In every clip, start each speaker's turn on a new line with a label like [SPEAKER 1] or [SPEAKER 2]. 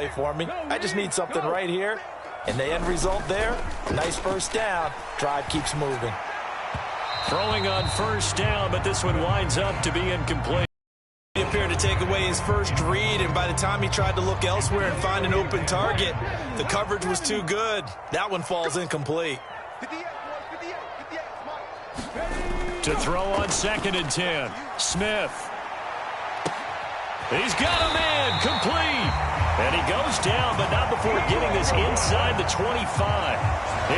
[SPEAKER 1] for me. I just need something right here. And the end result there, nice first down. Drive keeps moving.
[SPEAKER 2] Throwing on first down, but this one winds up to be incomplete.
[SPEAKER 1] He appeared to take away his first read, and by the time he tried to look elsewhere and find an open target, the coverage was too good. That one falls incomplete.
[SPEAKER 2] To throw on 2nd and 10, Smith. He's got a man, complete. And he goes down, but not before getting this inside the 25.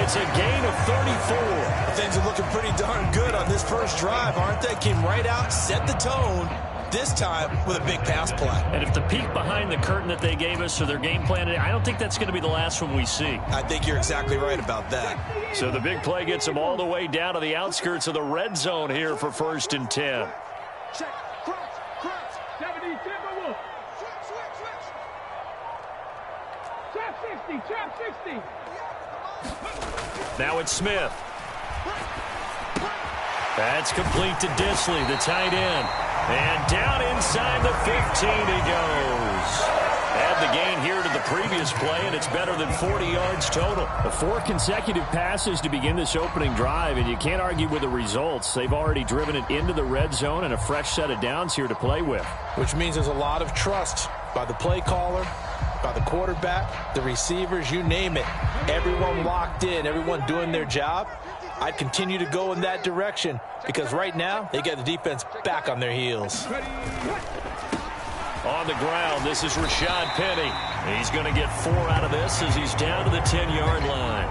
[SPEAKER 2] It's a gain of 34.
[SPEAKER 1] Things are looking pretty darn good on this first drive, aren't they? Came right out, set the tone, this time with a big pass play.
[SPEAKER 2] And if the peek behind the curtain that they gave us or their game plan, I don't think that's going to be the last one we see.
[SPEAKER 1] I think you're exactly right about that.
[SPEAKER 2] So the big play gets them all the way down to the outskirts of the red zone here for 1st and 10.
[SPEAKER 3] Check. Crunch. 70, Timberwolves. Trap 60.
[SPEAKER 2] Now it's Smith. That's complete to Disley, the tight end. And down inside the 15 he goes. Add the gain here to the previous play, and it's better than 40 yards total. 4 consecutive passes to begin this opening drive, and you can't argue with the results. They've already driven it into the red zone and a fresh set of downs here to play with.
[SPEAKER 1] Which means there's a lot of trust by the play caller, by the quarterback, the receivers, you name it. Everyone locked in, everyone doing their job. I'd continue to go in that direction because right now they get the defense back on their heels.
[SPEAKER 2] On the ground, this is Rashad Penny. He's going to get 4 out of this as he's down to the 10-yard line.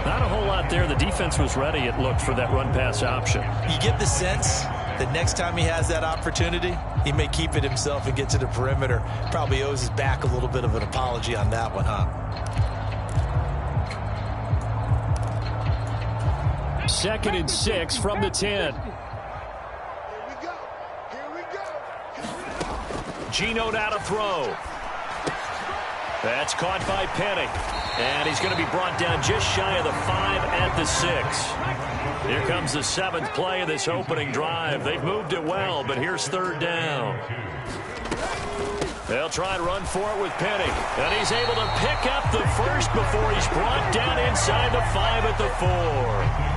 [SPEAKER 2] Not a whole lot there. The defense was ready, it looked, for that run-pass option.
[SPEAKER 1] You get the sense that next time he has that opportunity, he may keep it himself and get to the perimeter. Probably owes his back a little bit of an apology on that one, huh?
[SPEAKER 2] 2nd and 6 from the 10. Geno now to throw. That's caught by Penny. And he's going to be brought down just shy of the 5 at the 6. Here comes the 7th play of this opening drive. They've moved it well, but here's 3rd down. They'll try and run for it with Penny. And he's able to pick up the first before he's brought down inside the 5 at the 4.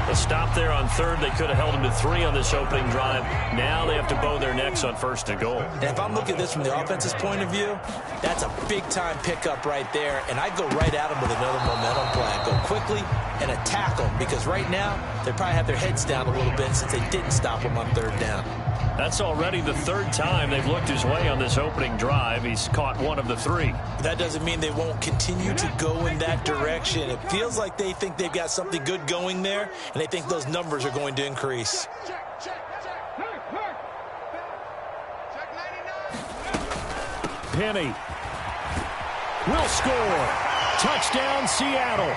[SPEAKER 2] A stop there on 3rd. They could have held him to 3 on this opening drive. Now they have to bow their necks on 1st and goal.
[SPEAKER 1] And if I'm looking at this from the offense's point of view, that's a big-time pickup right there. And I'd go right at him with another momentum play. I'd go quickly and attack them because right now they probably have their heads down a little bit since they didn't stop him on 3rd down.
[SPEAKER 2] That's already the 3rd time they've looked his way on this opening drive. He's caught 1 of the 3.
[SPEAKER 1] That doesn't mean they won't continue to go in that direction. It feels like they think they've got something good going there, and they think those numbers are going to increase.
[SPEAKER 2] Penny will score. Touchdown, Seattle.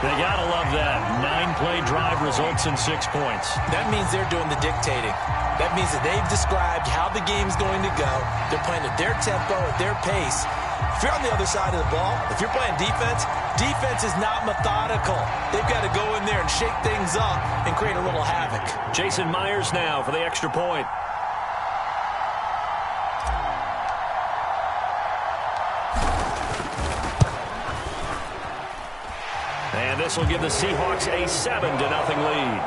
[SPEAKER 2] They got to love that. 9-play drive results in 6 points.
[SPEAKER 1] That means they're doing the dictating. That means that they've described how the game's going to go. They're playing at their tempo, at their pace. If you're on the other side of the ball, if you're playing defense, defense is not methodical. They've got to go in there and shake things up and create a little havoc.
[SPEAKER 2] Jason Myers now for the extra point. And this will give the Seahawks a 7-0 lead.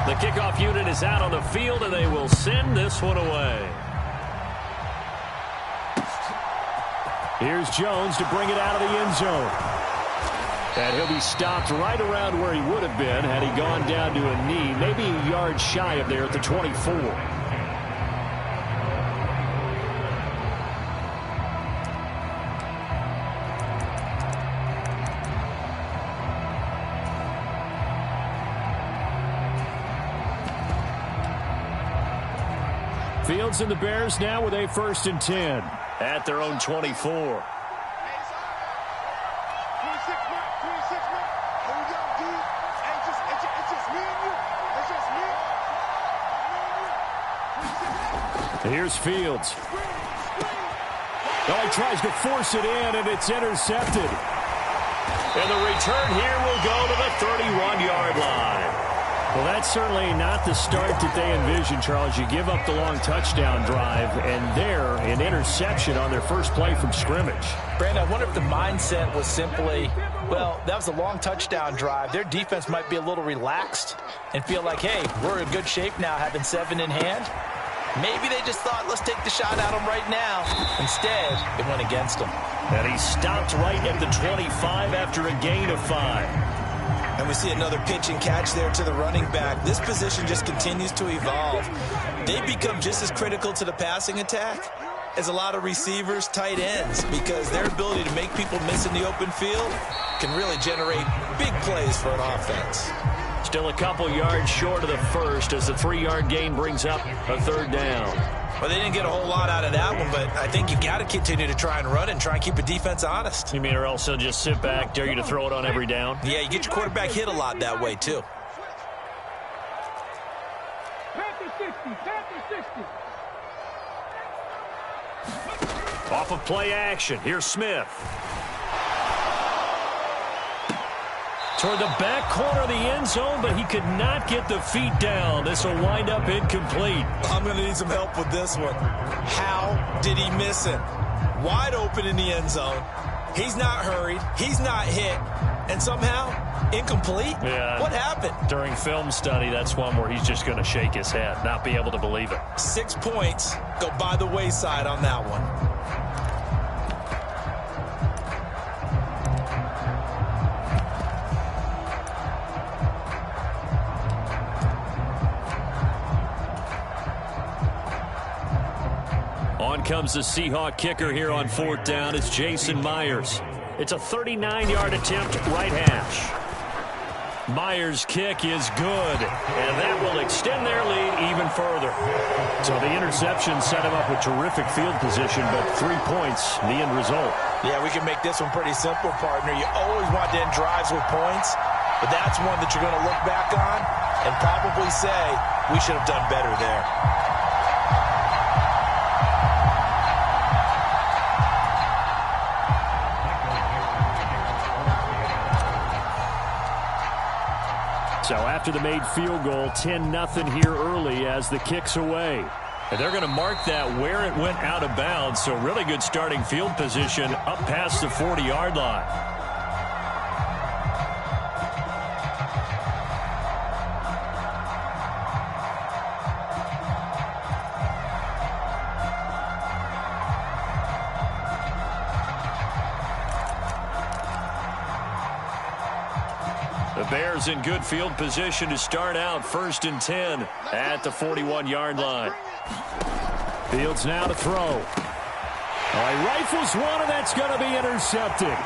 [SPEAKER 2] The kickoff unit is out on the field, and they will send this one away. Here's Jones to bring it out of the end zone. And he'll be stopped right around where he would have been had he gone down to a knee, maybe a yard shy of there at the 24. Fields and the Bears now with a 1st and 10 at their own 24. Here's Fields. Oh, he tries to force it in, and it's intercepted. And the return here will go to the 31-yard line.
[SPEAKER 4] Well, that's certainly not the start that they envisioned, Charles. You give up the long touchdown drive, and there, an interception on their first play from scrimmage.
[SPEAKER 1] Brandon, I wonder if the mindset was simply, well, that was a long touchdown drive. Their defense might be a little relaxed and feel like, hey, we're in good shape now, having 7 in hand. Maybe they just thought, let's take the shot at them right now. Instead, it went against them.
[SPEAKER 2] And he stopped right at the 25 after a gain of 5.
[SPEAKER 1] And we see another pitch and catch there to the running back. This position just continues to evolve. They become just as critical to the passing attack as a lot of receivers, tight ends, because their ability to make people miss in the open field can really generate big plays for an offense.
[SPEAKER 2] Still a couple yards short of the first as the 3-yard gain brings up a 3rd down.
[SPEAKER 1] Well, they didn't get a whole lot out of that one, but I think you got to continue to try and run and try and keep a defense honest.
[SPEAKER 2] You mean or else they'll just sit back, dare you to throw it on every down?
[SPEAKER 1] Yeah, you get your quarterback hit a lot that way, too.
[SPEAKER 3] Panther 60, Panther 60.
[SPEAKER 2] Off of play action, here's Smith. Toward the back corner of the end zone, but he could not get the feet down. This will wind up incomplete.
[SPEAKER 1] I'm going to need some help with this one. How did he miss him? Wide open in the end zone. He's not hurried. He's not hit. And somehow, incomplete?
[SPEAKER 2] Yeah.
[SPEAKER 1] What happened?
[SPEAKER 2] During film study, that's one where he's just going to shake his head, not be able to believe it.
[SPEAKER 1] 6 points go by the wayside on that one.
[SPEAKER 2] On comes the Seahawk kicker here on 4th down. It's Jason Myers. It's a 39-yard attempt, right hash. Myers' kick is good, and that will extend their lead even further.
[SPEAKER 4] So the interception set him up with terrific field position, but 3 points, the end result.
[SPEAKER 1] Yeah, we can make this one pretty simple, partner. You always want to end drives with points, but that's one that you're going to look back on and probably say, we should have done better there.
[SPEAKER 4] So after the made field goal, 10-0 here early as the kick's away.
[SPEAKER 2] And they're going to mark that where it went out of bounds, so really good starting field position up past the 40-yard line. The Bears in good field position to start out 1st and 10 at the 41-yard line.
[SPEAKER 4] Fields now to throw. All right, rifles one, and that's going to be intercepted.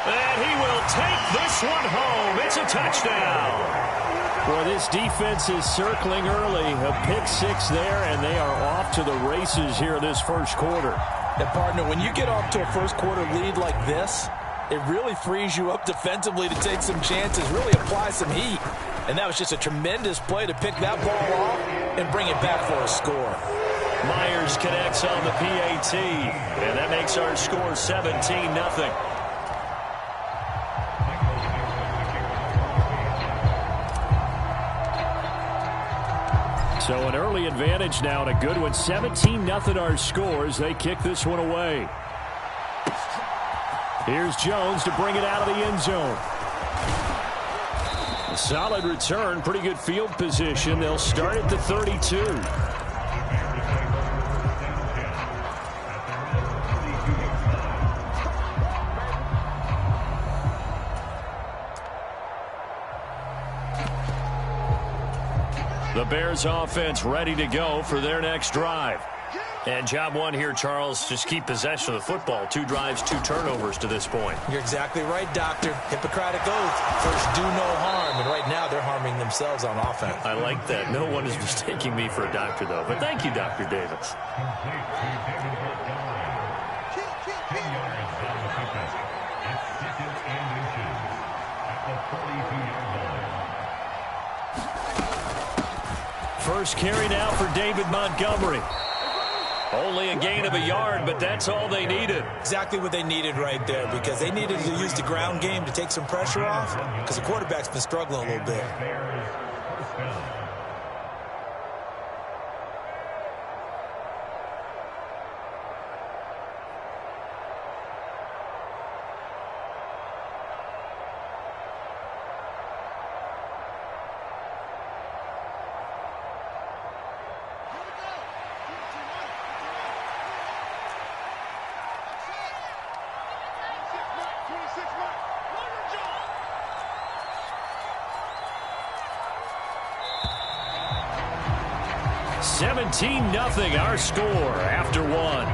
[SPEAKER 2] And he will take this one home. It's a touchdown.
[SPEAKER 4] Boy, this defense is circling early. A pick 6 there, and they are off to the races here this first quarter.
[SPEAKER 1] And, partner, when you get off to a first quarter lead like this, it really frees you up defensively to take some chances, really apply some heat. And that was just a tremendous play to pick that ball off and bring it back for a score.
[SPEAKER 2] Myers connects on the PAT, and that makes our score 17-0.
[SPEAKER 4] So an early advantage now and a good one. 17-0 our scores. They kick this one away. Here's Jones to bring it out of the end zone. A solid return, pretty good field position. They'll start at the 32.
[SPEAKER 2] The Bears offense ready to go for their next drive. And job one here, Charles, just keep possession of the football. 2 drives, 2 turnovers to this point.
[SPEAKER 1] You're exactly right, Doctor. Hippocratic oath. First, do no harm. And right now, they're harming themselves on offense.
[SPEAKER 2] I like that. No one is mistaking me for a doctor, though. But thank you, Dr. Davis.
[SPEAKER 4] First carry now for David Montgomery.
[SPEAKER 2] Only a gain of a yard, but that's all they needed.
[SPEAKER 1] Exactly what they needed right there, because they needed to use the ground game to take some pressure off, because the quarterback's been struggling a little bit.
[SPEAKER 2] Nothing our score after one.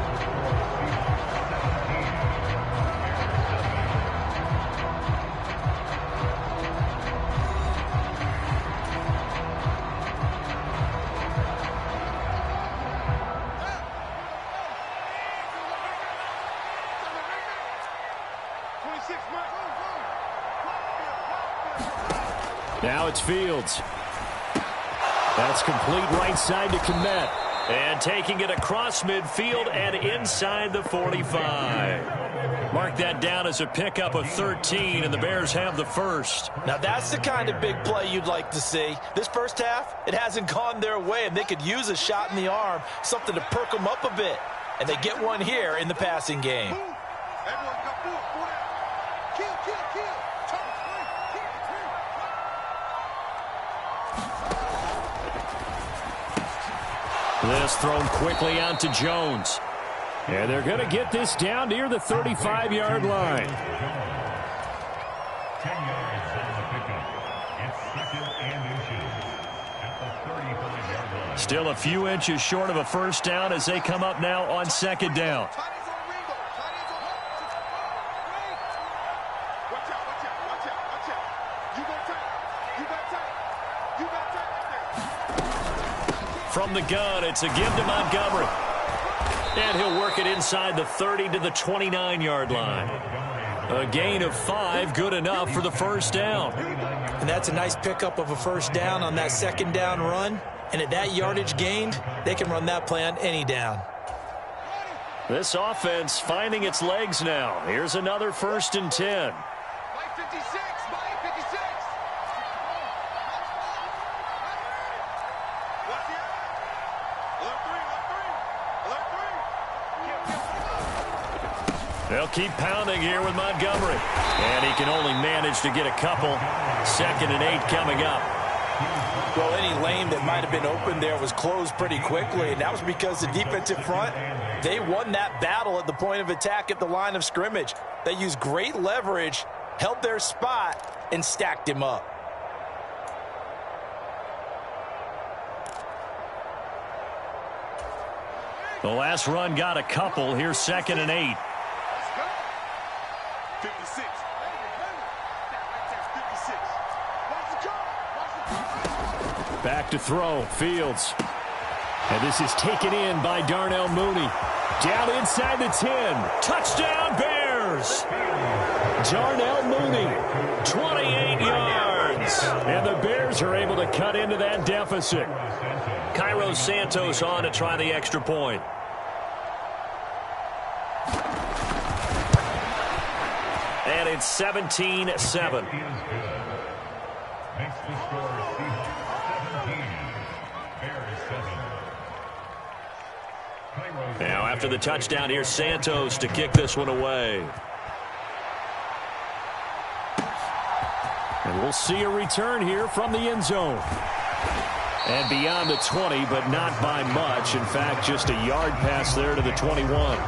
[SPEAKER 2] Now it's Fields. That's complete right side to Kmet. And taking it across midfield and inside the 45. Mark that down as a pickup of 13, and the Bears have the first.
[SPEAKER 1] Now that's the kind of big play you'd like to see. This first half, it hasn't gone their way, and they could use a shot in the arm, something to perk them up a bit. And they get one here in the passing game.
[SPEAKER 2] This thrown quickly out to Jones. And they're going to get this down near the 35-yard line.
[SPEAKER 3] 10 yards on the pickup. It's second and inches at the 35-yard line.
[SPEAKER 2] Still a few inches short of a first down as they come up now on second down. From the gun, it's a give to Montgomery. And he'll work it inside the 30 to the 29-yard line. A gain of 5, good enough for the first down.
[SPEAKER 1] And that's a nice pickup of a first down on that second down run. And at that yardage gained, they can run that play on any down.
[SPEAKER 2] This offense finding its legs now. Here's another 1st and 10. They'll keep pounding here with Montgomery. And he can only manage to get a couple. 2nd and 8 coming up.
[SPEAKER 1] Well, any lane that might have been open there was closed pretty quickly, and that was because the defensive front, they won that battle at the point of attack at the line of scrimmage. They used great leverage, held their spot, and stacked him up.
[SPEAKER 2] The last run got a couple. Here's 2nd and 8.
[SPEAKER 5] 56.
[SPEAKER 2] Back to throw. Fields. And this is taken in by Darnell Mooney. Down inside the 10. Touchdown, Bears! Darnell Mooney, 28 yards. And the Bears are able to cut into that deficit. Cairo Santos on to try the extra point. And it's 17-7.
[SPEAKER 3] Makes the score Seahawks 17, Bears 7.
[SPEAKER 2] Now after the touchdown, here's Santos to kick this one away. And we'll see a return here from the end zone. And beyond the 20, but not by much. In fact, just a yard pass there to the 21.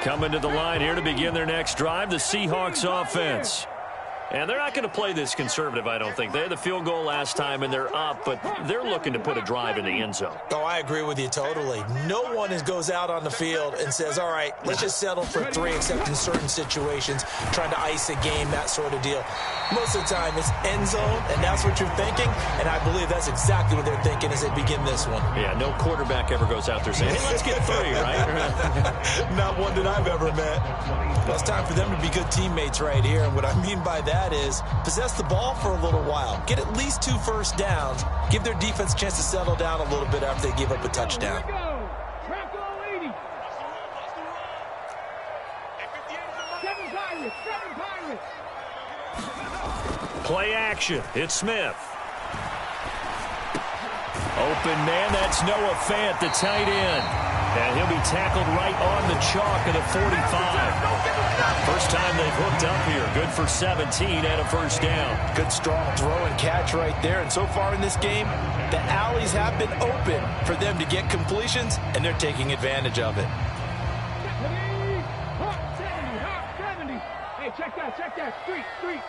[SPEAKER 2] Coming to the line here to begin their next drive, the Seahawks offense.
[SPEAKER 4] And they're not going to play this conservative, I don't think. They had the field goal last time, and they're up, but they're looking to put a drive in the end zone.
[SPEAKER 1] Oh, I agree with you totally. No one goes out on the field and says, all right, let's just settle for 3, except in certain situations, trying to ice a game, that sort of deal. Most of the time, it's end zone, and that's what you're thinking, and I believe that's exactly what they're thinking as they begin this one.
[SPEAKER 4] Yeah, no quarterback ever goes out there saying, hey, let's get 3, right?
[SPEAKER 1] Not one that I've ever met. Well, it's time for them to be good teammates right here, and what I mean by that is possess the ball for a little while. Get at least 2 first downs. Give their defense a chance to settle down a little bit after they give up a touchdown.
[SPEAKER 4] Play action. It's Smith. Open man, that's Noah Fant, the tight end. And he'll be tackled right on the chalk of the 45. First time they've hooked up here. Good for 17 and a first down.
[SPEAKER 1] Good strong throw and catch right there. And so far in this game, the alleys have been open for them to get completions, and they're taking advantage of it.
[SPEAKER 5] Hey, check that. Street.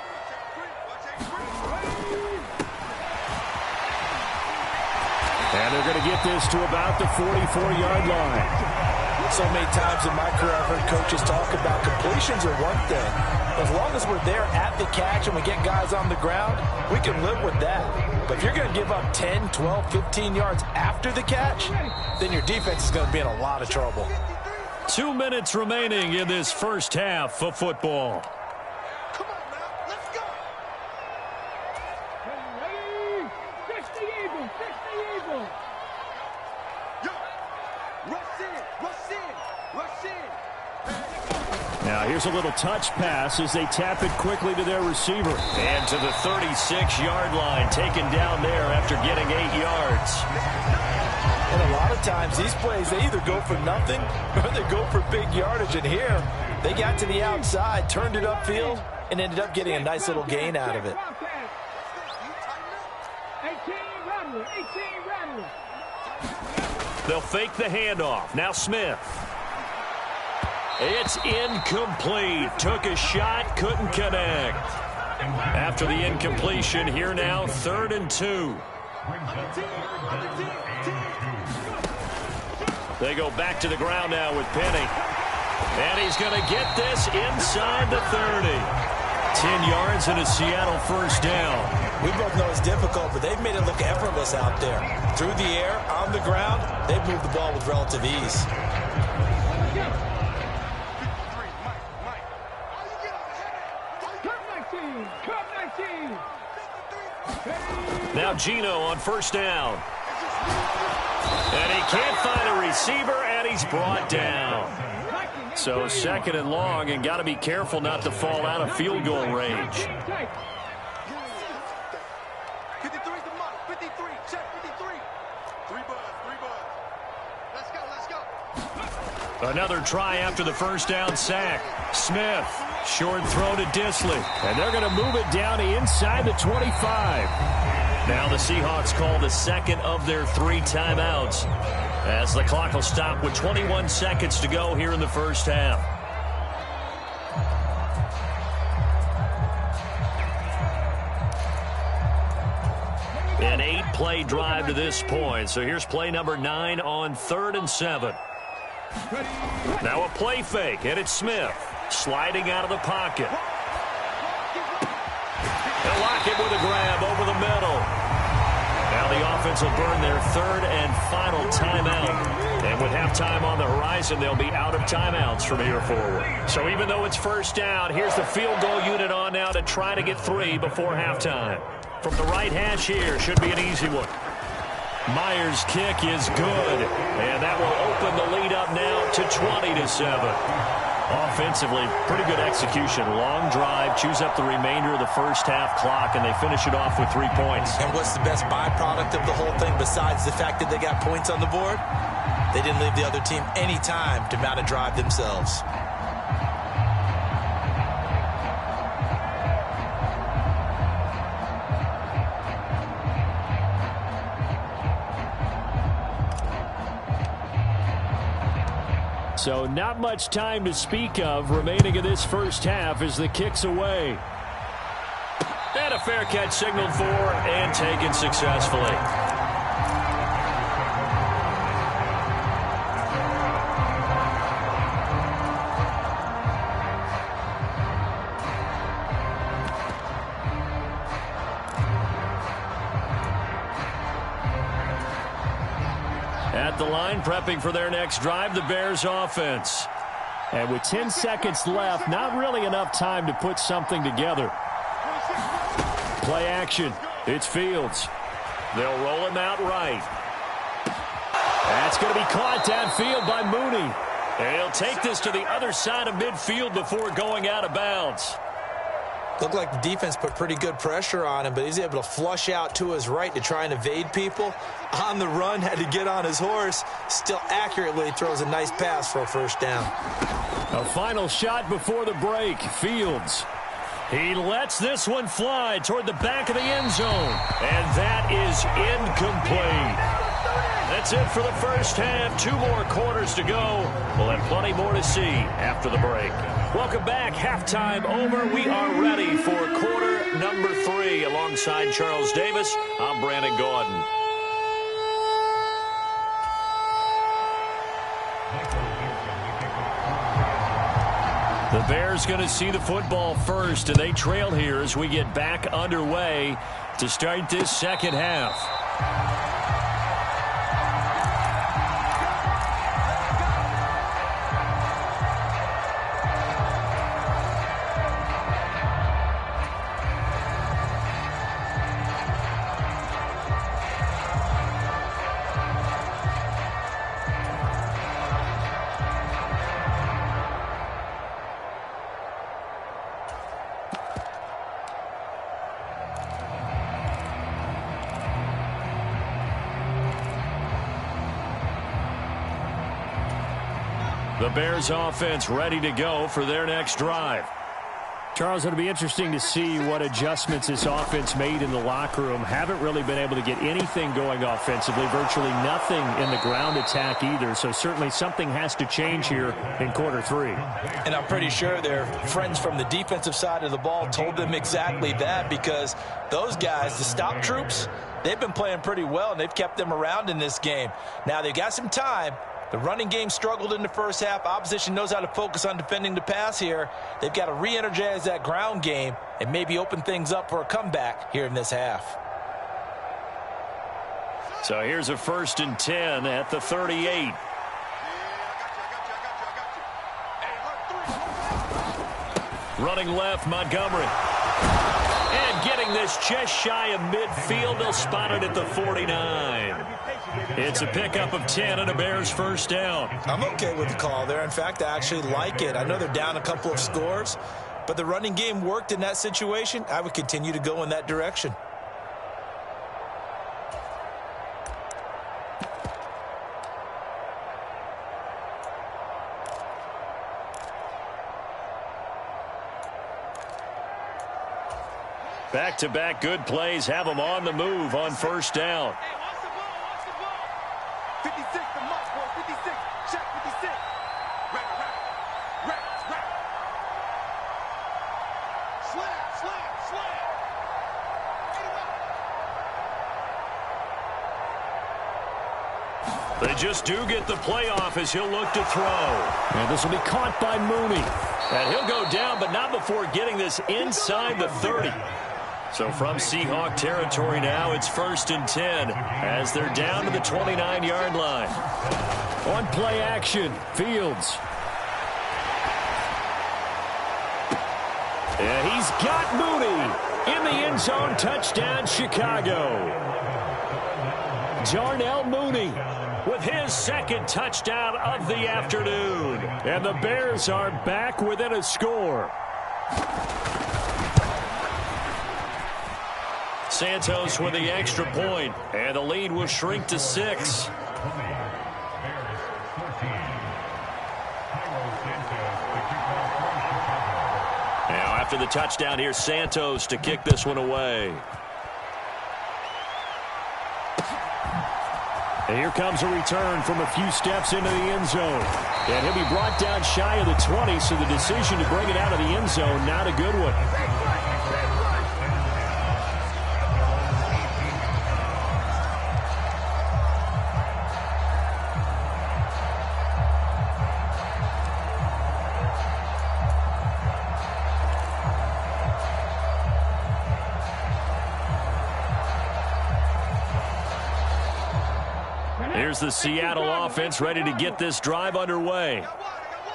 [SPEAKER 4] And they're going to get this to about the 44-yard line.
[SPEAKER 1] So many times in my career I've heard coaches talk about completions are one thing. As long as we're there at the catch and we get guys on the ground, we can live with that. But if you're going to give up 10, 12, 15 yards after the catch, then your defense is going to be in a lot of trouble.
[SPEAKER 4] 2 minutes remaining in this first half of football. Now here's a little touch pass as they tap it quickly to their receiver. And to the 36-yard line, taken down there after getting 8 yards.
[SPEAKER 1] And a lot of times these plays, they either go for nothing or they go for big yardage. And here, they got to the outside, turned it upfield, and ended up getting a nice little gain out of it.
[SPEAKER 5] 18 Rattler.
[SPEAKER 4] They'll fake the handoff. Now Smith. It's incomplete. Took a shot, couldn't connect. After the incompletion, here now, 3rd and 2. They go back to the ground now with Penny. And he's going to get this inside the 30. 10 yards and a Seattle first down.
[SPEAKER 1] We both know it's difficult, but they've made it look effortless out there. Through the air, on the ground, they've moved the ball with relative ease.
[SPEAKER 4] Now Gino on first down. And he can't find a receiver, and he's brought down. So 2nd and long, and got to be careful not to fall out of field goal range.
[SPEAKER 5] 53 check 53. 3 buzz. Let's go.
[SPEAKER 4] Another try after the first down sack. Smith, short throw to Disley. And they're going to move it down inside the 25. Now the Seahawks call the second of their 3 timeouts, as the clock will stop with 21 seconds to go here in the first half. An 8-play drive to this point. So here's play number 9 on 3rd and 7. Now a play fake, and it's Smith sliding out of the pocket. They'll lock it with a grab over the middle. Now the offense will burn their 3rd and final timeout. And with halftime on the horizon, they'll be out of timeouts from here forward. So even though it's first down, here's the field goal unit on now to try to get 3 before halftime. From the right hash here, should be an easy one. Myers' kick is good. And that will open the lead up now to 20-7. Offensively, pretty good execution. Long drive, chews up the remainder of the first half clock, and they finish it off with 3 points.
[SPEAKER 1] And what's the best byproduct of the whole thing besides the fact that they got points on the board? They didn't leave the other team any time to mount a drive themselves.
[SPEAKER 4] So not much time to speak of remaining in this first half as the kick's away.
[SPEAKER 2] And a fair catch signaled for and taken successfully. At the line, prepping for their next drive, the Bears offense.
[SPEAKER 4] And with 10 seconds left, not really enough time to put something together. Play action. It's Fields.
[SPEAKER 2] They'll roll him out right.
[SPEAKER 4] That's going to be caught downfield by Mooney.
[SPEAKER 2] And he'll take this to the other side of midfield before going out of bounds.
[SPEAKER 1] Looked like the defense put pretty good pressure on him, but he's able to flush out to his right to try and evade people. On the run, had to get on his horse. Still accurately throws a nice pass for a first down.
[SPEAKER 4] A final shot before the break. Fields.
[SPEAKER 2] He lets this one fly toward the back of the end zone. And that is incomplete. That's it for the first half. 2 more quarters to go. We'll have plenty more to see after the break. Welcome back. Halftime over. We are ready for quarter number 3. Alongside Charles Davis, I'm Brandon Gaudin. The Bears going to see the football first, and they trail here as we get back underway to start this second half. The Bears offense ready to go for their next drive.
[SPEAKER 4] Charles, it'll be interesting to see what adjustments this offense made in the locker room. Haven't really been able to get anything going offensively, virtually nothing in the ground attack either. So certainly something has to change here in quarter 3.
[SPEAKER 1] And I'm pretty sure their friends from the defensive side of the ball told them exactly that, because those guys, the stop troops, they've been playing pretty well, and they've kept them around in this game. Now, they've got some time. The running game struggled in the first half. Opposition knows how to focus on defending the pass here. They've got to re-energize that ground game and maybe open things up for a comeback here in this half.
[SPEAKER 2] So here's a 1st and 10 at the 38. Running left, Montgomery. And getting this just shy of midfield. They'll spot it at the 49. It's a pickup of 10 and a Bears first down.
[SPEAKER 1] I'm okay with the call there. In fact, I actually like it. I know they're down a couple of scores, but the running game worked in that situation. I would continue to go in that direction.
[SPEAKER 2] Back-to-back good plays have them on the move on first down.
[SPEAKER 5] 56, the mark, boy, 56. Check 56. Rap. Slam.
[SPEAKER 2] They just do get the playoff as he'll look to throw.
[SPEAKER 4] And this will be caught by Mooney.
[SPEAKER 2] And he'll go down, but not before getting this inside the 30. So from Seahawk territory now, it's 1st and 10 as they're down to the 29-yard line.
[SPEAKER 4] On play action, Fields.
[SPEAKER 2] And he's got Mooney in the end zone. Touchdown, Chicago.
[SPEAKER 4] Darnell Mooney
[SPEAKER 2] with his 2nd touchdown of the afternoon.
[SPEAKER 4] And the Bears are back within a score.
[SPEAKER 2] Santos with the extra point, and the lead will shrink to 6. Now after the touchdown, here's Santos to kick this one away.
[SPEAKER 4] And here comes a return from a few steps into the end zone. And he'll be brought down shy of the 20, so the decision to bring it out of the end zone, not a good one.
[SPEAKER 2] here's the Seattle offense ready to get this drive underway.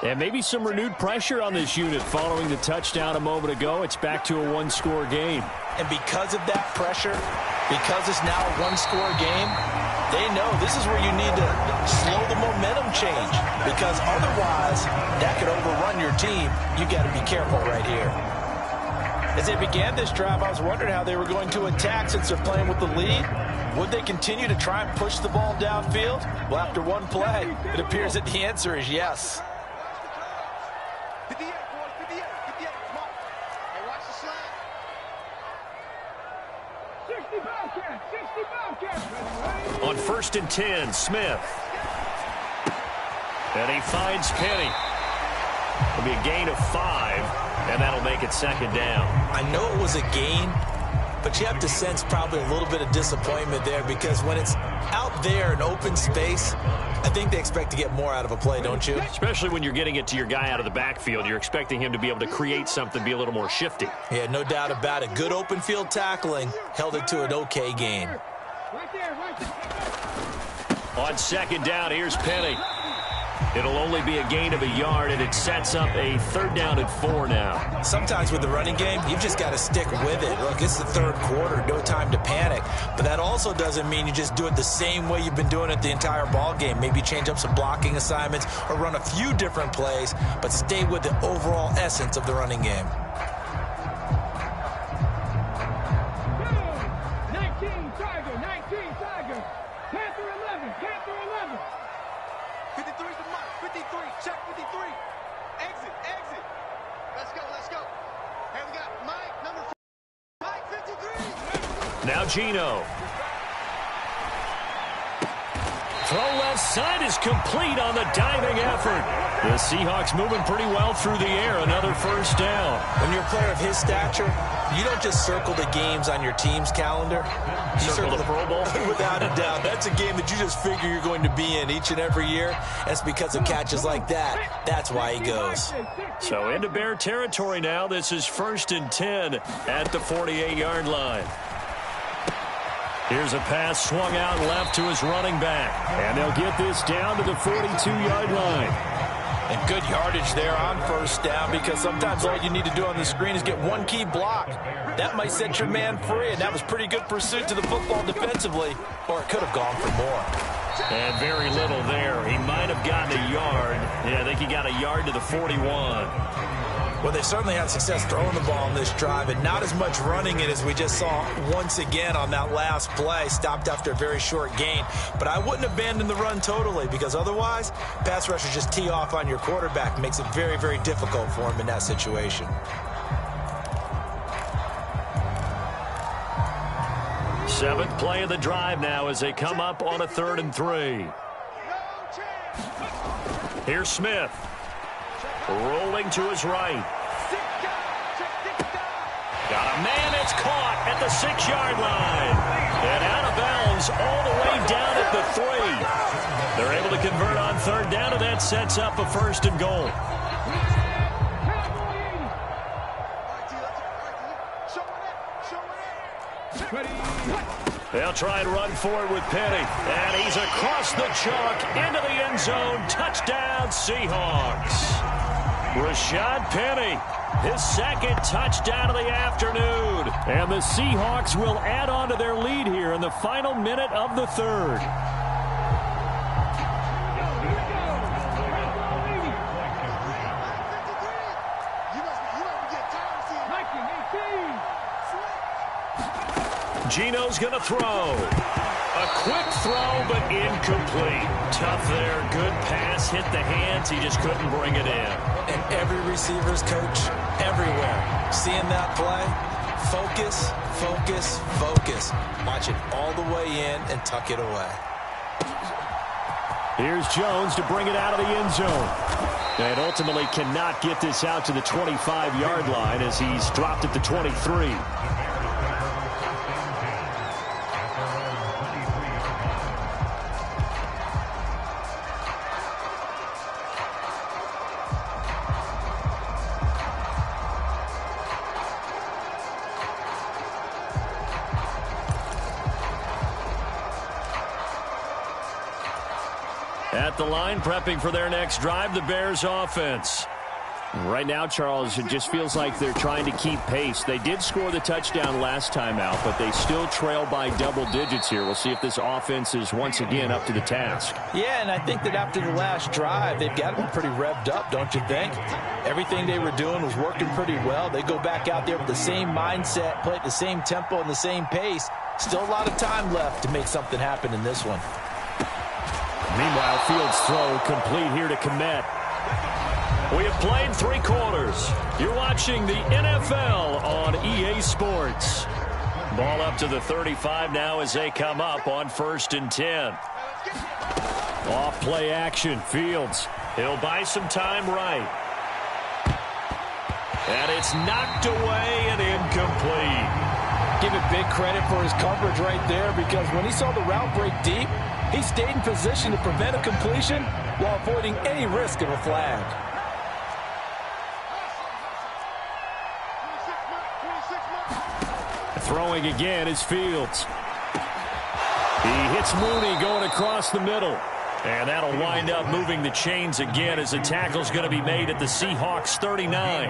[SPEAKER 4] And maybe some renewed pressure on this unit following the touchdown a moment ago. It's back to a one-score game.
[SPEAKER 1] And because of that pressure, because it's now a one-score game, they know this is where you need to slow the momentum change, because otherwise that could overrun your team. You got to be careful right here. As they began this drive, I was wondering how they were going to attack since they're playing with the lead. Would they continue to try and push the ball downfield? Well, after one play, it appears that the answer is yes.
[SPEAKER 5] 58, boys, 58, 58. Come on. Hey, watch the slant.
[SPEAKER 3] 60 Bobcats.
[SPEAKER 2] On 1st and 10, Smith. And he finds Penny. It'll be a gain of 5, and that'll make it 2nd down.
[SPEAKER 1] I know it was a gain, but you have to sense probably a little bit of disappointment there, because when it's out there in open space, I think they expect to get more out of a play, don't you?
[SPEAKER 2] Especially when you're getting it to your guy out of the backfield. You're expecting him to be able to create something, be a little more shifty.
[SPEAKER 1] Yeah, no doubt about it. Good open field tackling held it to an okay gain.
[SPEAKER 3] Right there, right there.
[SPEAKER 2] On 2nd down, here's Penny. It'll only be a gain of a yard, and it sets up a 3rd down and 4 now.
[SPEAKER 1] Sometimes with the running game, you've just got to stick with it. Look, it's the 3rd quarter, no time to panic. But that also doesn't mean you just do it the same way you've been doing it the entire ball game. Maybe change up some blocking assignments or run a few different plays, but stay with the overall essence of the running game.
[SPEAKER 3] 19 Tiger. Panther 11.
[SPEAKER 5] 53 to Mike. 53. Check 53. Exit. Let's go. Hey, we got Mike, number 4. Mike, 53.
[SPEAKER 2] Now Gino. Throw left side is complete on the diving effort. The Seahawks moving pretty well through the air. Another 1st down.
[SPEAKER 1] When you're a player of his stature, you don't just circle the games on your team's calendar. You
[SPEAKER 2] Circle the Pro Bowl?
[SPEAKER 1] Without a doubt. That's a game that you just figure you're going to be in each and every year. And it's because of catches like that. That's why he goes.
[SPEAKER 2] So into Bear territory now. This is 1st and 10 at the 48-yard line. Here's a pass swung out left to his running back. And they'll get this down to the 42-yard line.
[SPEAKER 1] And good yardage there on 1st down, because sometimes all you need to do on the screen is get one key block. That might set your man free, and that was pretty good pursuit to the football defensively, or it could have gone for more.
[SPEAKER 2] And very little there. He might have gotten a yard. Yeah, I think he got a yard to the 41.
[SPEAKER 1] Well, they certainly had success throwing the ball on this drive, and not as much running it as we just saw once again on that last play. Stopped after a very short gain. But I wouldn't abandon the run totally, because otherwise, pass rushers just tee off on your quarterback. Makes it very, very difficult for him in that situation.
[SPEAKER 2] Seventh play of the drive now as they come up on a 3rd and 3. Here's Smith. Rolling to his right. Got a man that's caught at the 6-yard line. And out of bounds all the way down at the 3. They're able to convert on 3rd down, and that sets up a 1st and goal. They'll try and run forward with Penny. And he's across the chalk into the end zone. Touchdown, Seahawks. Rashad Penny, his 2nd touchdown of the afternoon.
[SPEAKER 4] And the Seahawks will add on to their lead here in the final minute of the 3rd.
[SPEAKER 2] Gino's going to throw. A quick throw, but incomplete. Tough there. Good pass. Hit the hands. He just couldn't bring it in.
[SPEAKER 1] And every receiver's coach everywhere, seeing that play, focus, focus, focus. Watch it all the way in and tuck it away.
[SPEAKER 4] Here's Jones to bring it out of the end zone. And ultimately cannot get this out to the 25-yard line as he's dropped at the 23.
[SPEAKER 2] At the line, prepping for their next drive, the Bears offense.
[SPEAKER 4] Right now, Charles, it just feels like they're trying to keep pace. They did score the touchdown last time out, but they still trail by double digits here. We'll see if this offense is once again up to the task.
[SPEAKER 1] Yeah, and I think that after the last drive, they've got to be pretty revved up, don't you think? Everything they were doing was working pretty well. They go back out there with the same mindset, play at the same tempo and the same pace. Still a lot of time left to make something happen in this one.
[SPEAKER 2] Meanwhile, Fields' throw complete here to Kmet. We have played 3 quarters. You're watching the NFL on EA Sports. Ball up to the 35 now as they come up on 1st and 10. Off play action. Fields. He'll buy some time right. And it's knocked away and incomplete.
[SPEAKER 1] Give it big credit for his coverage right there, because when he saw the route break deep, he stayed in position to prevent a completion while avoiding any risk of a flag.
[SPEAKER 2] Throwing again is Fields. He hits Mooney going across the middle. And that'll wind up moving the chains again as the tackle's going to be made at the Seahawks 39.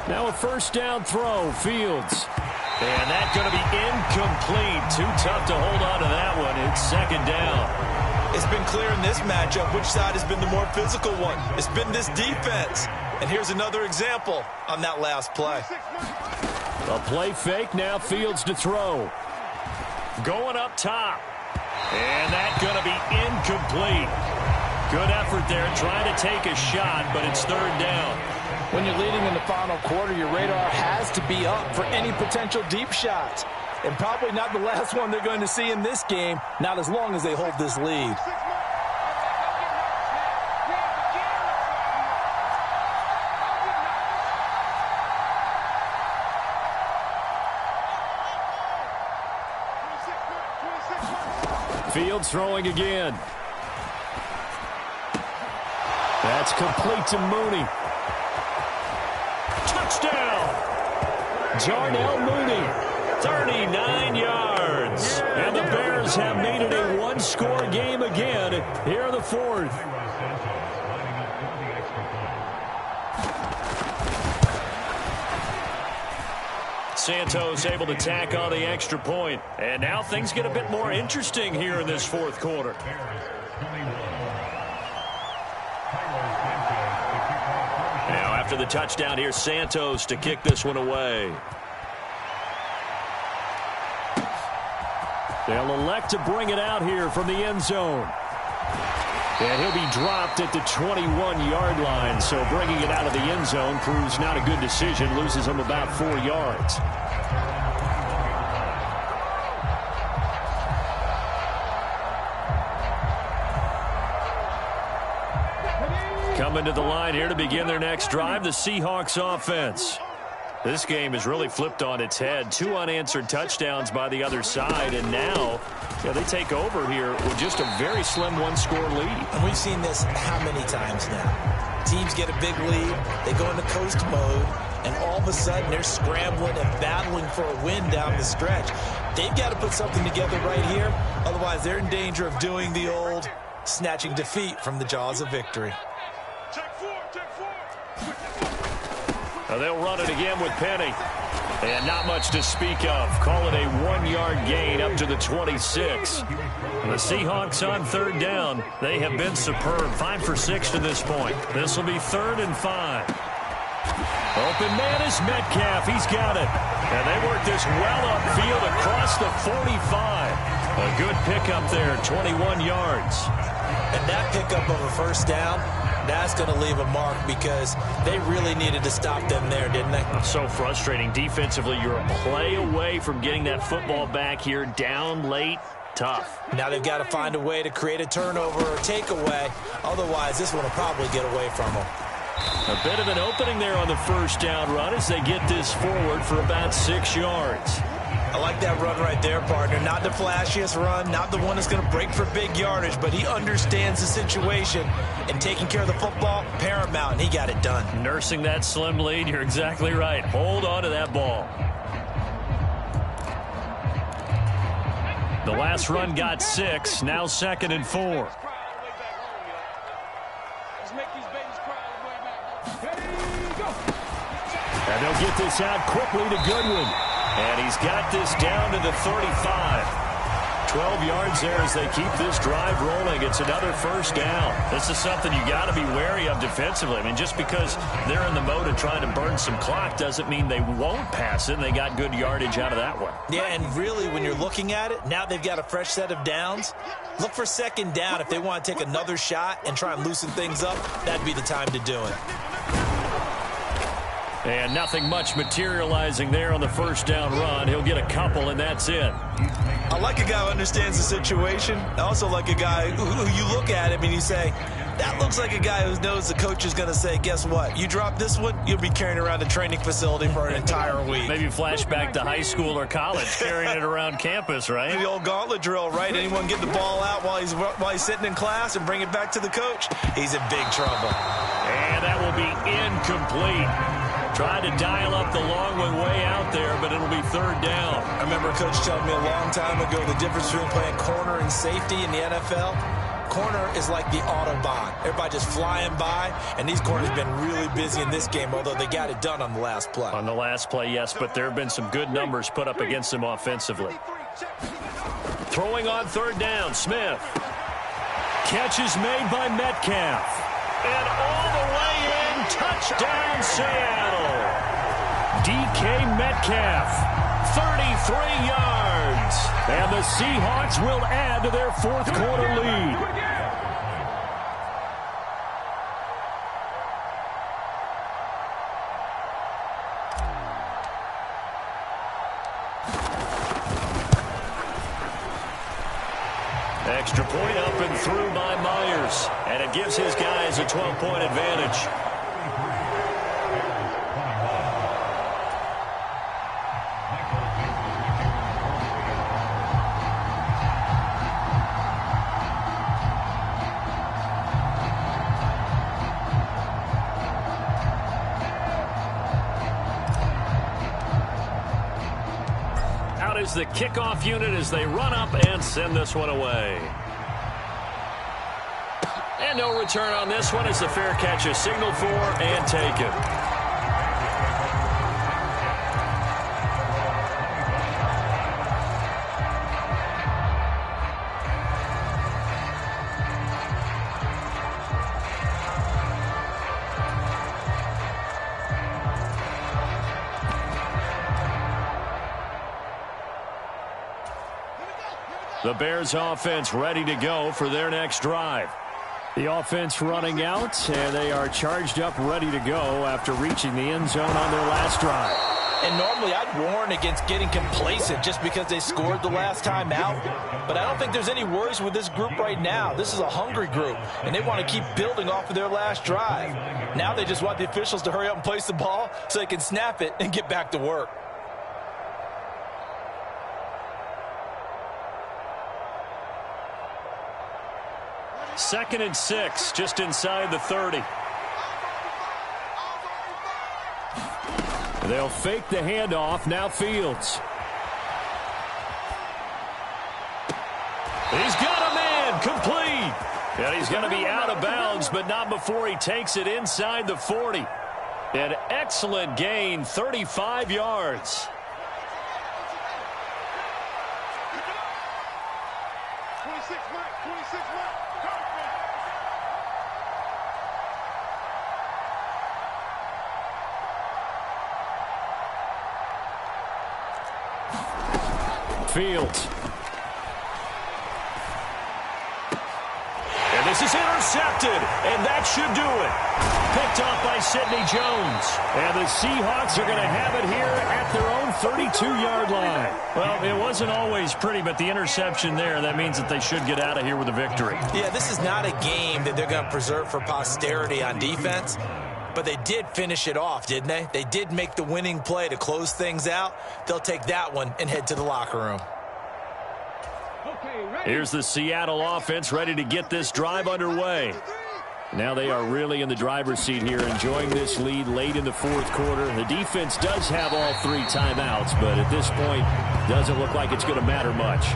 [SPEAKER 2] Now a 1st down throw, Fields. And that's going to be incomplete. Too tough to hold on to that one. It's 2nd down.
[SPEAKER 1] It's been clear in this matchup which side has been the more physical one. It's been this defense. And here's another example on that last play.
[SPEAKER 2] A play fake, now Fields to throw. Going up top. And that's going to be incomplete. Good effort there, trying to take a shot, but it's 3rd down.
[SPEAKER 1] When you're leading in the final quarter, your radar has to be up for any potential deep shots. And probably not the last one they're going to see in this game, not as long as they hold this lead.
[SPEAKER 2] Fields throwing again. That's complete to Mooney. Touchdown! Darnell Mooney. 39 yards. And the Bears have made it a one-score game again here in the 4th. Santos able to tack on the extra point. And now things get a bit more interesting here in this 4th quarter. Now after the touchdown, here's Santos to kick this one away. They'll elect to bring it out here from the end zone. And he'll be dropped at the 21-yard line. So bringing it out of the end zone proves not a good decision. Loses him about 4 yards. Coming to the line here to begin their next drive, the Seahawks offense. This game is really flipped on its head. 2 unanswered touchdowns by the other side, and now they take over here with just a very slim one-score lead.
[SPEAKER 1] And we've seen this how many times now? Teams get a big lead, they go into coast mode, and all of a sudden they're scrambling and battling for a win down the stretch. They've got to put something together right here, otherwise they're in danger of doing the old snatching defeat from the jaws of victory.
[SPEAKER 2] Now they'll run it again with Penny. And not much to speak of. Call it a 1-yard gain up to the 26. The Seahawks on 3rd down. They have been superb. 5 for 6 to this point. This will be 3rd and 5. Open man is Metcalf. He's got it. And they work this well upfield across the 45. A good pickup there, 21 yards.
[SPEAKER 1] And that pickup of a 1st down, that's going to leave a mark because they really needed to stop them there, didn't they?
[SPEAKER 2] So frustrating. Defensively, you're a play away from getting that football back here down late. Tough.
[SPEAKER 1] Now they've got to find a way to create a turnover or takeaway. Otherwise, this one will probably get away from them.
[SPEAKER 2] A bit of an opening there on the 1st down run as they get this forward for about 6 yards.
[SPEAKER 1] I like that run right there, partner. Not the flashiest run, not the one that's going to break for big yardage, but he understands the situation, and taking care of the football, paramount, and he got it done.
[SPEAKER 2] Nursing that slim lead, you're exactly right. Hold on to that ball. The last run got 6. Now 2nd and 4.
[SPEAKER 5] Let's make these babies cry all the way back.
[SPEAKER 2] And they'll get this out quickly to Goodwin. And he's got this down to the 35. 12 yards there as they keep this drive rolling. It's another first down. This is something you got to be wary of defensively. I mean, just because they're in the mode of trying to burn some clock doesn't mean they won't pass it. And they got good yardage out of that one.
[SPEAKER 1] Yeah, and really, when you're looking at it, now they've got a fresh set of downs. Look for 2nd down if they want to take another shot and try and loosen things up. That'd be the time to do it.
[SPEAKER 2] And nothing much materializing there on the first down run. He'll get a couple, and that's it.
[SPEAKER 1] I like a guy who understands the situation. I also like a guy who you look at him and you say, that looks like a guy who knows the coach is going to say, guess what? You drop this one, you'll be carrying around a training facility for an entire week.
[SPEAKER 2] Maybe flashback to high school or college, carrying it around campus, right?
[SPEAKER 1] The old gauntlet drill, right? Anyone get the ball out while he's sitting in class and bring it back to the coach? He's in big trouble.
[SPEAKER 2] And that will be incomplete. Tried to dial up the long one way out there, but it'll be 3rd down.
[SPEAKER 1] I remember a coach telling me a long time ago the difference between playing corner and safety in the NFL. Corner is like the Autobahn. Everybody just flying by, and these corners have been really busy in this game, although they got it done on the last play.
[SPEAKER 2] On the last play, yes, but there have been some good numbers put up against them offensively. Throwing on 3rd down, Smith. Catch is made by Metcalf. And all the way in, touchdown Seattle. DK Metcalf, 33 yards. And the Seahawks will add to their 4th quarter lead. Extra point up and through by Myers. And it gives his guys a 12-point advantage. Out is the kickoff unit as they run up and send this one away. And no return on this one as the fair catch is signaled for and taken. The Bears offense ready to go for their next drive. The offense running out, and they are charged up, ready to go after reaching the end zone on their last drive.
[SPEAKER 1] And normally I'd warn against getting complacent just because they scored the last time out. But I don't think there's any worries with this group right now. This is a hungry group, and they want to keep building off of their last drive. Now they just want the officials to hurry up and place the ball so they can snap it and get back to work.
[SPEAKER 2] Second and 6, just inside the 30. They'll fake the handoff. Now Fields. He's got a man. Complete. And he's going to be out of bounds, but not before he takes it inside the 40. An excellent gain, 35 yards.
[SPEAKER 5] 26 Mike, 26 Mike.
[SPEAKER 2] Fields. And this is intercepted, and that should do it. Picked off by Sidney Jones. And the Seahawks are going to have it here at their own 32-yard line. Well, it wasn't always pretty, but the interception there, that means that they should get out of here with a victory.
[SPEAKER 1] Yeah, this is not a game that they're going to preserve for posterity on defense. But they did finish it off, didn't they? They did make the winning play to close things out. They'll take that one and head to the locker room.
[SPEAKER 2] Here's the Seattle offense ready to get this drive underway. Now they are really in the driver's seat here, enjoying this lead late in the 4th quarter. The defense does have all 3 timeouts, but at this point, doesn't look like it's going to matter much.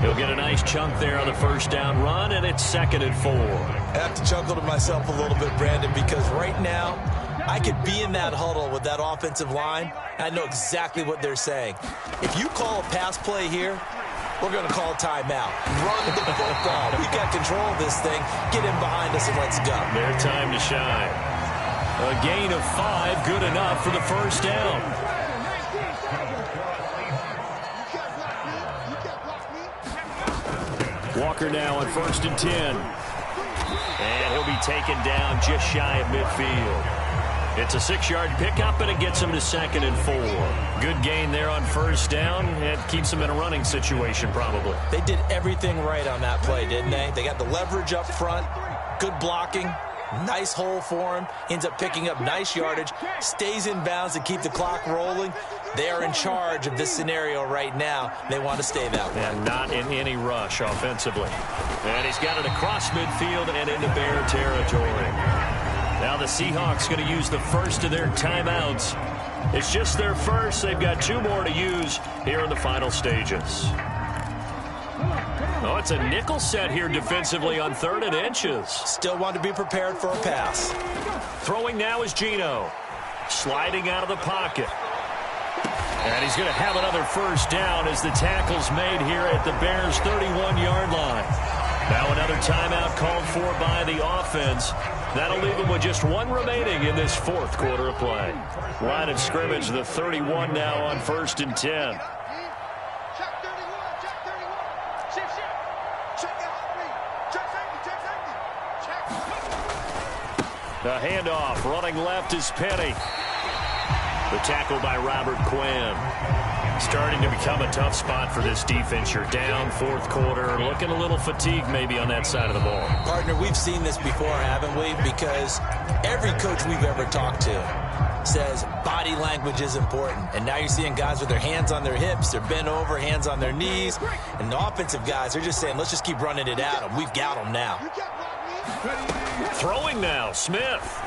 [SPEAKER 2] He'll get a nice chunk there on the first down run, and it's 2nd and 4.
[SPEAKER 1] I have to chuckle to myself a little bit, Brandon, because right now I could be in that huddle with that offensive line, and I know exactly what they're saying. If you call a pass play here, we're going to call a timeout. Run the football. We got control of this thing. Get in behind us and let's go.
[SPEAKER 2] Their time to shine. A gain of 5, good enough for the first down. Walker now on 1st and 10. And he'll be taken down just shy of midfield. It's a 6-yard pickup, and it gets him to 2nd and 4. Good gain there on first down. It keeps him in a running situation, probably.
[SPEAKER 1] They did everything right on that play, didn't they? They got the leverage up front, good blocking, nice hole for him, ends up picking up nice yardage, stays in bounds to keep the clock rolling. They are in charge of this scenario right now. They want to stay that way.
[SPEAKER 2] And not in any rush offensively. And he's got it across midfield and into Bear territory. Now the Seahawks going to use the first of their timeouts. It's just their first. They've got 2 more to use here in the final stages. Oh, it's a nickel set here defensively on 3rd and inches.
[SPEAKER 1] Still want to be prepared for a pass.
[SPEAKER 2] Throwing now is Geno. Sliding out of the pocket. And he's going to have another first down as the tackle's made here at the Bears' 31-yard line. Now another timeout called for by the offense. That'll leave them with just 1 remaining in this 4th quarter of play. Line of scrimmage, the 31 now on 1st and 10.
[SPEAKER 5] Check 31, check 31. Shift. Check the hot read. Check safety.
[SPEAKER 2] The handoff, running left is Penny. The tackle by Robert Quinn. Starting to become a tough spot for this defense. You're down 4th quarter, looking a little fatigued maybe on that side of the ball.
[SPEAKER 1] Partner, we've seen this before, haven't we? Because every coach we've ever talked to says body language is important. And now you're seeing guys with their hands on their hips, they're bent over, hands on their knees. And the offensive guys, they're just saying, let's just keep running it at them. We've got them now.
[SPEAKER 2] Throwing now, Smith.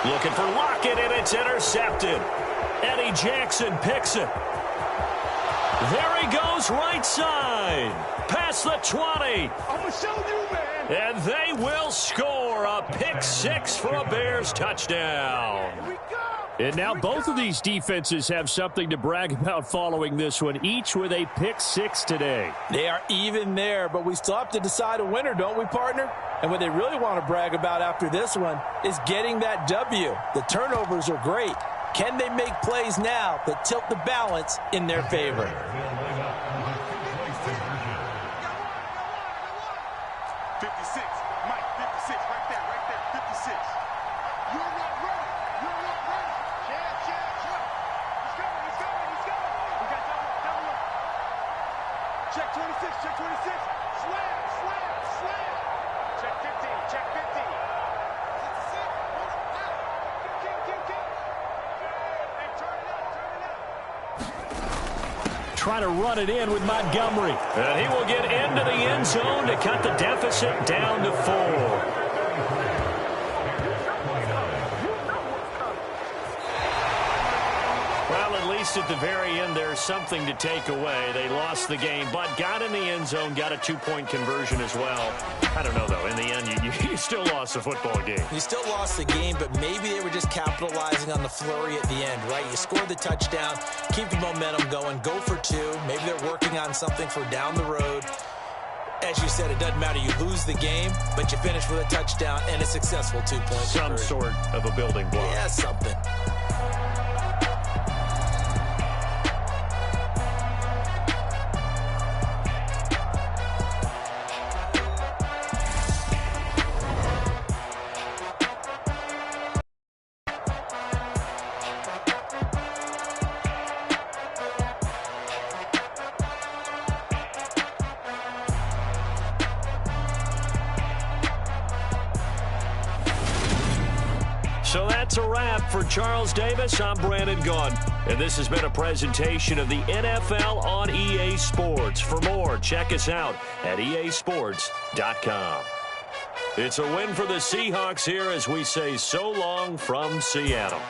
[SPEAKER 2] Looking for Lockett, and it's intercepted. Eddie Jackson picks it. There he goes, right side. Past the 20.
[SPEAKER 5] I'm going to show you, man.
[SPEAKER 2] And they will score a pick 6 for a Bears touchdown.
[SPEAKER 5] Here we go.
[SPEAKER 4] And now both of these defenses have something to brag about following this one, each with a pick 6 today.
[SPEAKER 1] They are even there, but we still have to decide a winner, don't we, partner? And what they really want to brag about after this one is getting that W. The turnovers are great. Can they make plays now that tilt the balance in their favor?
[SPEAKER 5] 56. Mike, 56. Right there. 56. You're not ready. Check. He's coming. We got double up. Check 26. Slam. Check 15. Hey, turn it up.
[SPEAKER 2] Trying to run it in with Montgomery. And he will get into the end zone to cut the deficit down to 4. At the very end, there's something to take away. They lost the game, but got in the end zone, got a 2-point conversion as well. I don't know, though. In the end, you still lost the football game.
[SPEAKER 1] You still lost the game, but maybe they were just capitalizing on the flurry at the end, right? You scored the touchdown, keep the momentum going, go for 2. Maybe they're working on something for down the road. As you said, it doesn't matter. You lose the game, but you finish with a touchdown and a successful 2-point conversion.
[SPEAKER 2] Some sort of a building block.
[SPEAKER 1] Yeah, something.
[SPEAKER 2] So that's a wrap for Charles Davis. I'm Brandon Gunn. And this has been a presentation of the NFL on EA Sports. For more, check us out at easports.com. It's a win for the Seahawks here as we say so long from Seattle.